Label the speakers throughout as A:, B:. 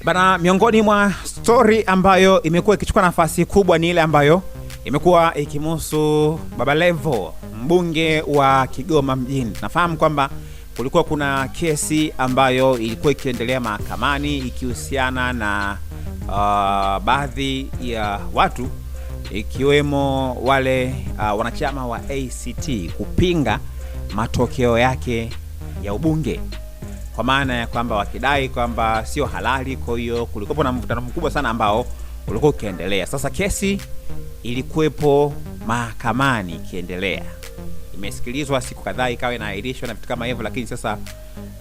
A: Bana, miongoni mwa story ambayo imekuwa ikichukua nafasi kubwa ni ile ambayo imekuwa ikimhusu Baba Levo, mbunge wa Kigoma mjini. Nafahamu kwamba kulikuwa kuna kesi ambayo ilikuwa ikiendelea mahakamani ikihusiana na baadhi ya watu ikiwemo wale wanachama wa ACT kupinga matokeo yake ya ubunge, kwa maana ya kwamba wakidai kwamba sio halali. Kwa hiyo kulikuwa na mvutano mkubwa sana ambao ulikuwa ukiendelea. Sasa kesi ilikuwepo mahakamani ikiendelea, imesikilizwa siku kadhaa, ikawa inaahirishwa na vitu kama hivyo, lakini sasa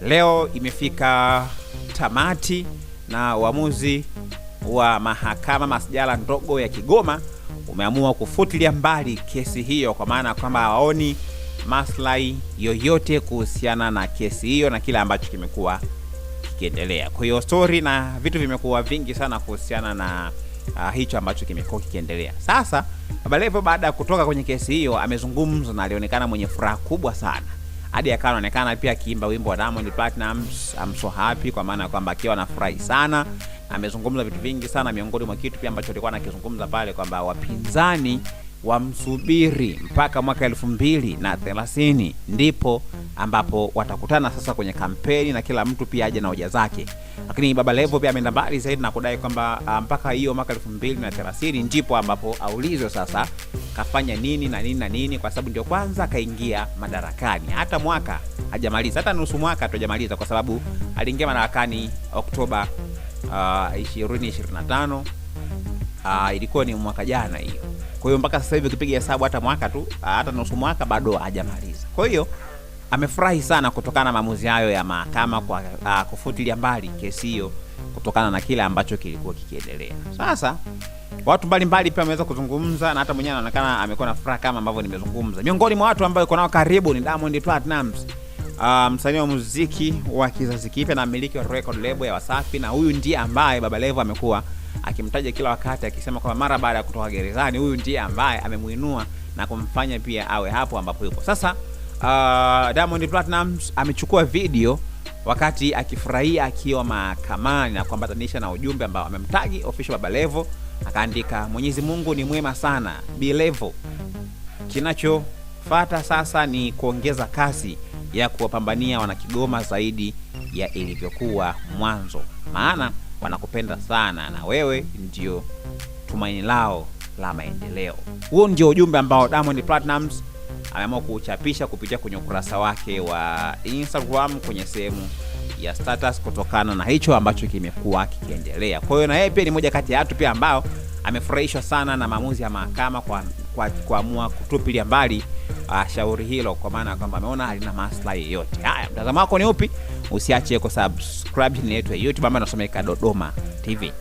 A: leo imefika tamati na uamuzi wa mahakama masjala ndogo ya Kigoma umeamua kufutilia mbali kesi hiyo, kwa maana kwamba hawaoni maslahi yoyote kuhusiana na kesi hiyo na kile ambacho kimekuwa kikiendelea. Kwa hiyo story na vitu vimekuwa vingi sana kuhusiana na hicho ambacho kimekuwa kikiendelea. Sasa Baba Levo baada ya kutoka kwenye kesi hiyo amezungumza na alionekana mwenye furaha kubwa sana, hadi akawa anaonekana pia akiimba wimbo wa Diamond Platnumz I'm so happy, kwa maana kwamba akiwa anafurahi sana. Amezungumza vitu vingi sana, miongoni mwa kitu pia ambacho alikuwa anakizungumza pale kwamba wapinzani wamsubiri mpaka mwaka 2030 ndipo ambapo watakutana sasa kwenye kampeni na kila mtu pia aje na hoja zake. Lakini Baba Levo pia ameenda mbali zaidi na kudai kwamba mpaka hiyo mwaka 2030 ndipo ambapo aulizwe sasa kafanya nini na nini na nini, kwa sababu ndio kwanza kaingia madarakani. Hata mwaka hajamaliza, hata nusu mwaka hajamaliza, kwa sababu aliingia madarakani Oktoba 2025. Ilikuwa ni mwaka jana hiyo. Kwa hiyo mpaka sasa hivi ukipiga hesabu hata mwaka tu, hata nusu mwaka bado hajamaliza. Kwa hiyo amefurahi sana kutokana na maamuzi hayo ya mahakama kwa kufutilia mbali kesi hiyo kutokana na kile ambacho kilikuwa kikiendelea. Sasa watu mbalimbali pia wameweza kuzungumza na hata mwenyewe anaonekana amekuwa na furaha kama ambavyo nimezungumza. Miongoni mwa watu ambao yuko nao karibu ni Diamond Platnumz, msanii wa muziki wa kizazi kipya na mmiliki wa record label ya Wasafi, na huyu ndiye ambaye Baba Levo amekuwa akimtaja kila wakati akisema kwamba mara baada ya kutoka gerezani huyu ndiye ambaye amemuinua na kumfanya pia awe hapo ambapo yupo sasa. Diamond Platnumz amechukua video wakati akifurahia akiwa mahakamani na kuambatanisha na ujumbe ambao amemtagi official Baba Levo, akaandika Mwenyezi Mungu ni mwema sana Bi Levo, kinachofuata sasa ni kuongeza kasi ya kuwapambania wana Kigoma zaidi ya ilivyokuwa mwanzo, maana wanakupenda sana na wewe ndio tumaini lao la maendeleo. Huo ndio ujumbe ambao Diamond Platnumz ameamua kuchapisha kupitia kwenye ukurasa wake wa Instagram kwenye sehemu ya status kutokana na hicho ambacho kimekuwa kikiendelea. Kwa hiyo na yeye pia ni moja kati ya watu pia ambao amefurahishwa sana na maamuzi ya mahakama kwa kuamua kutupilia mbali shauri hilo, kwa maana kwamba ameona halina maslahi yote. Haya, mtazamo wako ni upi? Usiache kusubscribe channel yetu ya YouTube ambayo inasomeka Dodoma TV.